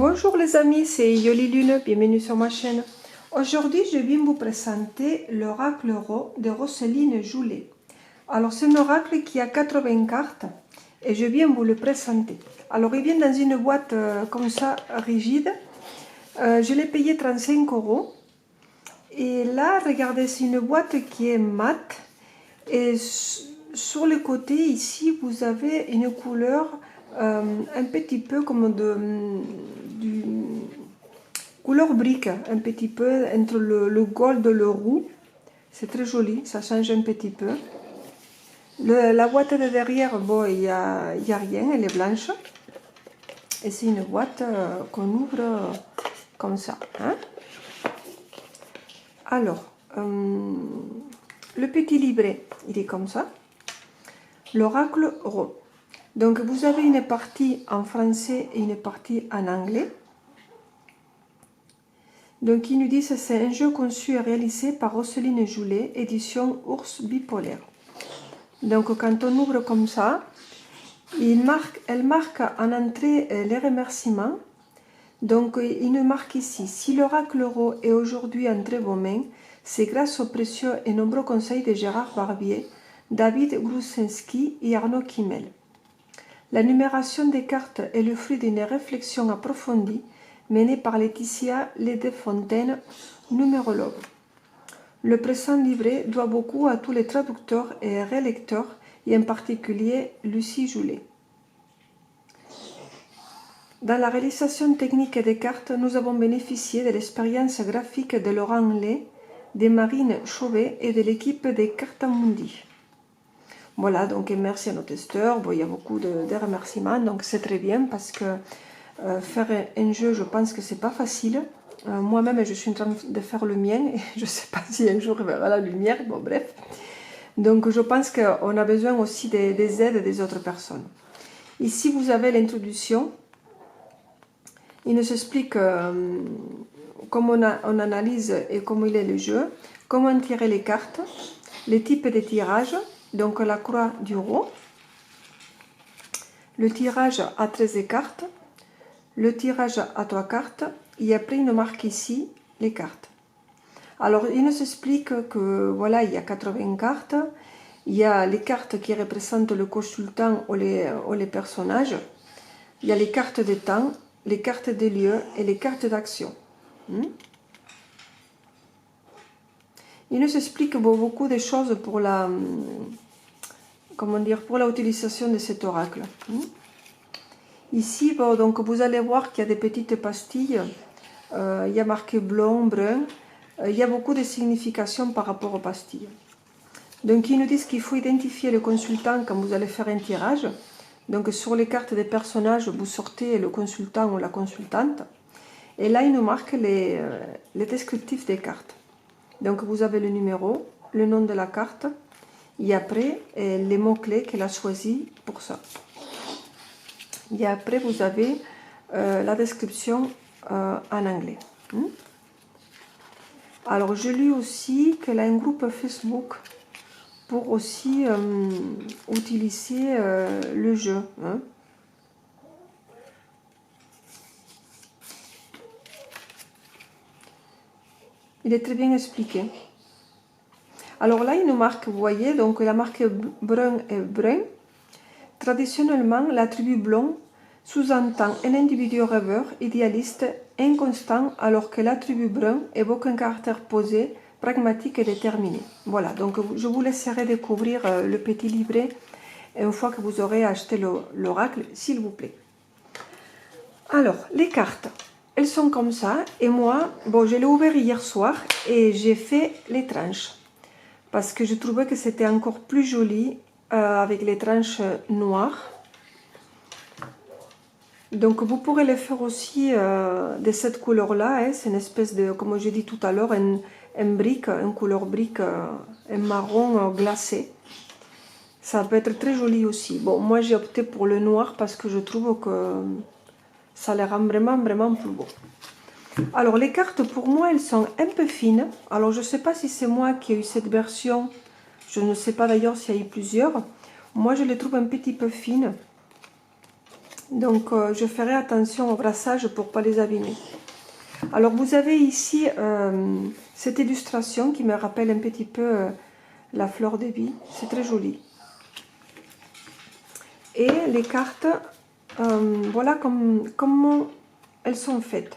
Bonjour les amis, c'est Yoli Lune, bienvenue sur ma chaîne. Aujourd'hui, je viens vous présenter l'oracle Ro de Roselyne Joulet. Alors, c'est un oracle qui a 80 cartes et je viens vous le présenter. Alors, il vient dans une boîte comme ça, rigide. Je l'ai payé 35 €. Et là, regardez, c'est une boîte qui est mate. Et sur le côté, ici, vous avez une couleur un petit peu comme du couleur brique, un petit peu entre le gold et le roux. C'est très joli, ça change un petit peu. La boîte de derrière, bon, il y a rien, elle est blanche. Et c'est une boîte qu'on ouvre comme ça. Hein? Alors, le petit livret, il est comme ça. L'oracle Ro. Donc, vous avez une partie en français et une partie en anglais. Donc, ils nous disent que c'est un jeu conçu et réalisé par Roselyne Joulet, édition Ours Bipolaire. Donc, quand on ouvre comme ça, elle marque en entrée les remerciements. Donc, il nous marque ici, si l'oracle Ro est aujourd'hui entre vos mains, c'est grâce aux précieux et nombreux conseils de Gérard Barbier, David Grusinski et Arnaud Kimmel. La numération des cartes est le fruit d'une réflexion approfondie menée par Laetitia Ledefontaine, numérologue. Le présent livret doit beaucoup à tous les traducteurs et relecteurs, et en particulier Lucie Joulet. Dans la réalisation technique des cartes, nous avons bénéficié de l'expérience graphique de Laurent Lay, de Marine Chauvet et de l'équipe des Cartamundi. Voilà, donc merci à nos testeurs. Bon, il y a beaucoup de remerciements, donc c'est très bien parce que faire un jeu, je pense que c'est pas facile. Moi-même, je suis en train de faire le mien et je ne sais pas si un jour il verra la lumière. Bon, bref. Donc, je pense qu'on a besoin aussi des aides des autres personnes. Ici, vous avez l'introduction. Il nous explique comment on analyse et comment il est le jeu, comment tirer les cartes, les types de tirages. Donc la croix du Ro, le tirage à 13 cartes, le tirage à 3 cartes, et après il nous marque ici les cartes. Alors il nous explique que voilà, il y a 80 cartes, il y a les cartes qui représentent le consultant ou les personnages, il y a les cartes de temps, les cartes des lieux et les cartes d'action. Il nous explique beaucoup de choses pour la... comment dire, pour l'utilisation de cet oracle. Ici, bon, donc vous allez voir qu'il y a des petites pastilles, il y a marqué blond, brun, il y a beaucoup de significations par rapport aux pastilles. Donc ils nous disent qu'il faut identifier le consultant quand vous allez faire un tirage. Donc sur les cartes des personnages, vous sortez le consultant ou la consultante. Et là, il nous marque les descriptifs des cartes. Donc vous avez le numéro, le nom de la carte, et après, les mots-clés qu'elle a choisis pour ça. Et après, vous avez la description en anglais. Alors, je lis aussi qu'elle a un groupe Facebook pour aussi utiliser le jeu. Il est très bien expliqué. Alors là, il nous marque, vous voyez, donc il a marqué brun et brun. Traditionnellement, l'attribut blond sous-entend un individu rêveur, idéaliste, inconstant, alors que l'attribut brun évoque un caractère posé, pragmatique et déterminé. Voilà, donc je vous laisserai découvrir le petit livret une fois que vous aurez acheté l'oracle, s'il vous plaît. Alors, les cartes, elles sont comme ça, et moi, bon, je l'ai ouvert hier soir et j'ai fait les tranches. Parce que je trouvais que c'était encore plus joli avec les tranches noires. Donc vous pourrez les faire aussi de cette couleur-là. C'est une espèce de, comme j'ai dit tout à l'heure, un brique, une couleur brique, un marron glacé. Ça peut être très joli aussi. Bon, moi j'ai opté pour le noir parce que je trouve que ça les rend vraiment, vraiment plus beau. Alors les cartes pour moi elles sont un peu fines. Alors je ne sais pas si c'est moi qui ai eu cette version. Je ne sais pas d'ailleurs s'il y a eu plusieurs. Moi je les trouve un petit peu fines. Donc je ferai attention au brassage pour ne pas les abîmer. Alors vous avez ici cette illustration qui me rappelle un petit peu la fleur de vie. C'est très joli. Et les cartes, voilà comment elles sont faites.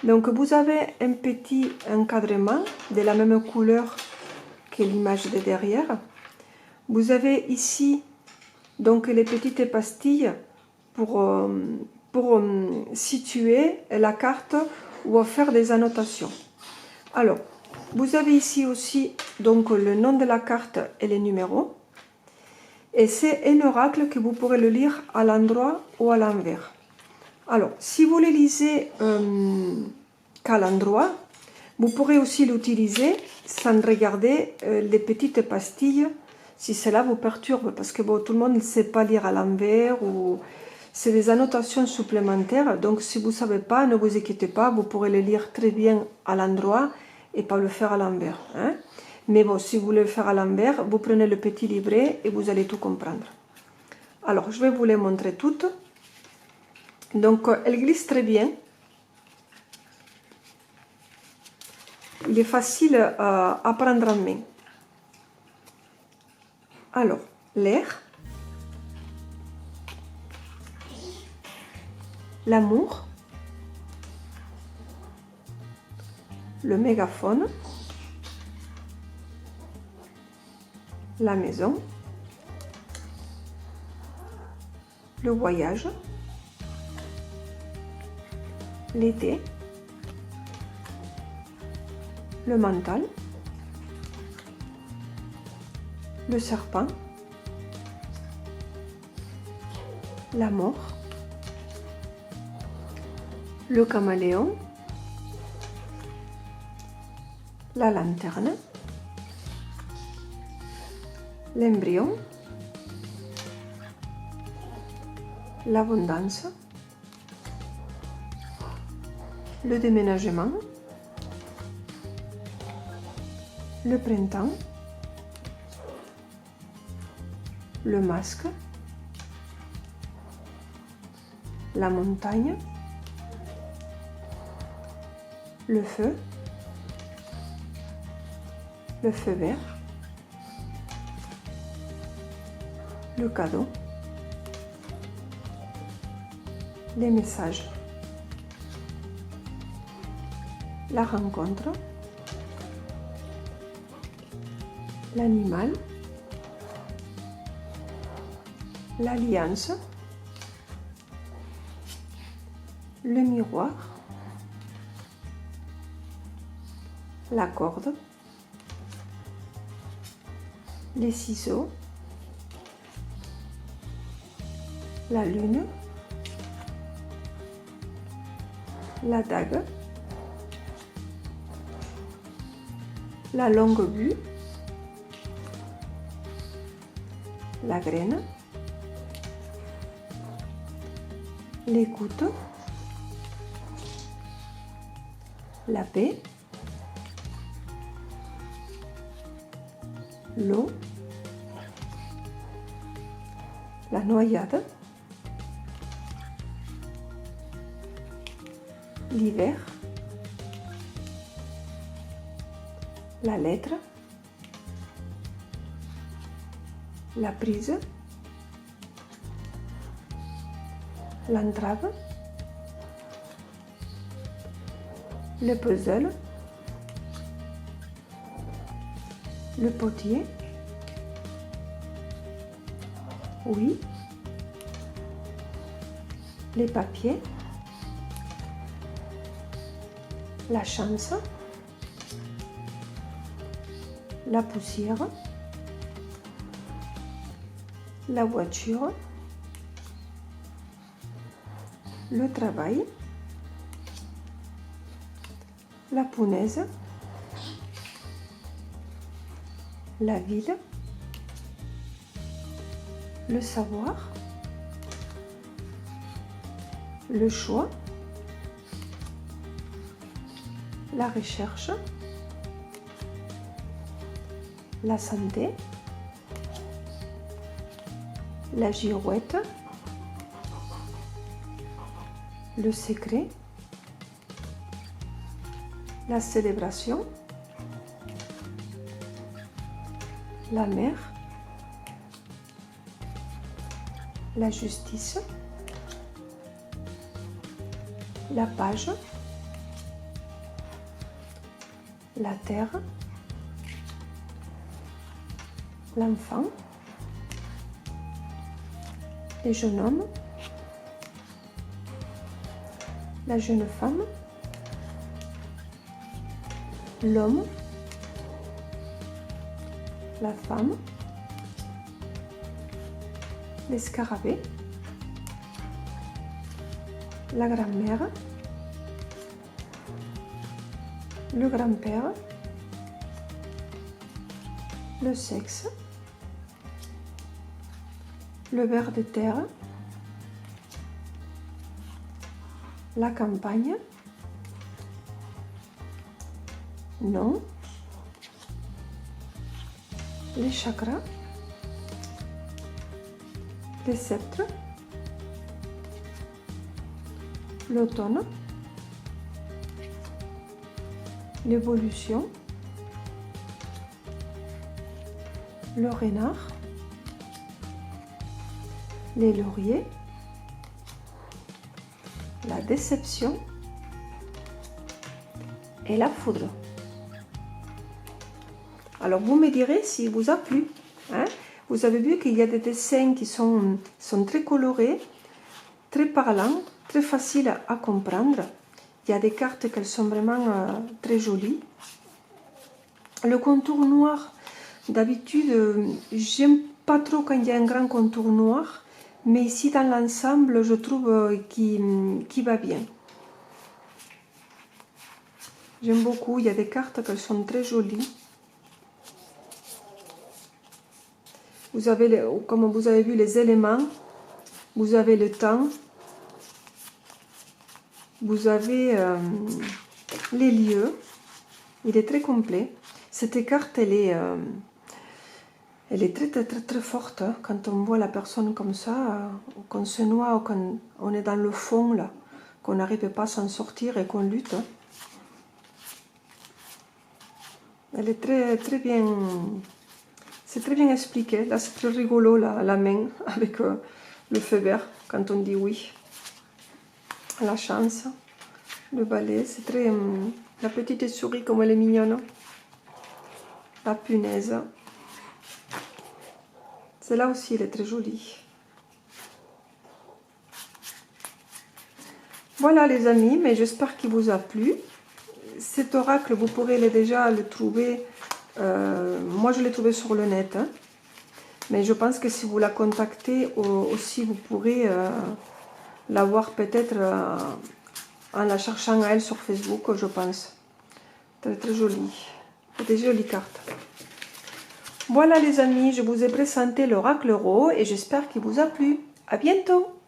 Donc vous avez un petit encadrement de la même couleur que l'image de derrière. Vous avez ici donc les petites pastilles pour situer la carte ou faire des annotations. Alors, vous avez ici aussi donc le nom de la carte et les numéros. Et c'est un oracle que vous pourrez le lire à l'endroit ou à l'envers. Alors, si vous le lisez qu'à l'endroit, vous pourrez aussi l'utiliser sans regarder les petites pastilles si cela vous perturbe. Parce que bon, tout le monde ne sait pas lire à l'envers ou c'est des annotations supplémentaires. Donc, si vous ne savez pas, ne vous inquiétez pas, vous pourrez le lire très bien à l'endroit et pas le faire à l'envers. Hein? Mais bon, si vous voulez le faire à l'envers, vous prenez le petit livret et vous allez tout comprendre. Alors, je vais vous les montrer toutes. Donc, elles glissent très bien. Il est facile à prendre en main. Alors, l'air, l'amour, le mégaphone, la maison, le voyage, l'été, le mental, le serpent, la mort, le caméléon, la lanterne, l'embryon, l'abondance, le déménagement, le printemps, le masque, la montagne, le feu vert, le cadeau, les messages, la rencontre, l'animal, l'alliance, le miroir, la corde, les ciseaux, la lune, la dague, la longue vue, la graine, l'écoute, la paix, l'eau, la noyade, l'hiver, la lettre, la prise, l'entrave, le puzzle, le potier, oui, les papiers, la chance, la poussière, la voiture, le travail, la punaise, la ville, le savoir, le choix, la recherche, la santé, la girouette, le secret, la célébration, la mère, la justice, la page, la terre, l'enfant, le jeune homme, la jeune femme, l'homme, la femme, l'escarabée, la grand-mère, le grand-père, le sexe, le ver de terre, la campagne, non, les chakras, les sceptres, l'automne, l'évolution, le renard, les lauriers, la déception et la foudre. Alors vous me direz s'il vous a plu. Hein? Vous avez vu qu'il y a des dessins qui sont très colorés, très parlants, très faciles à comprendre. Il y a des cartes qui sont vraiment très jolies. Le contour noir, d'habitude, j'aime pas trop quand il y a un grand contour noir, mais ici dans l'ensemble, je trouve qu'il va bien. J'aime beaucoup, il y a des cartes qui sont très jolies. Vous avez, comme vous avez vu, les éléments, vous avez le temps, vous avez les lieux. Il est très complet. Cette carte, elle est très forte. Hein. Quand on voit la personne comme ça, qu'on se noie, qu'on on est dans le fond, là, qu'on n'arrive pas à s'en sortir et qu'on lutte. Hein. Elle est très bien... C'est très bien expliqué. Là, c'est très rigolo, la main avec le feu vert, quand on dit oui. La chance, le balai, c'est très... la petite souris, comme elle est mignonne. La punaise. Celle-là aussi, elle est très jolie. Voilà, les amis, mais j'espère qu'il vous a plu. Cet oracle, vous pourrez déjà le trouver... moi, je l'ai trouvé sur le net. Hein. Mais je pense que si vous la contactez aussi, vous pourrez la voir peut-être en la cherchant à elle sur Facebook, je pense. Très jolie. Des jolies cartes. Voilà les amis, je vous ai présenté l'oracle Ro et j'espère qu'il vous a plu. À bientôt!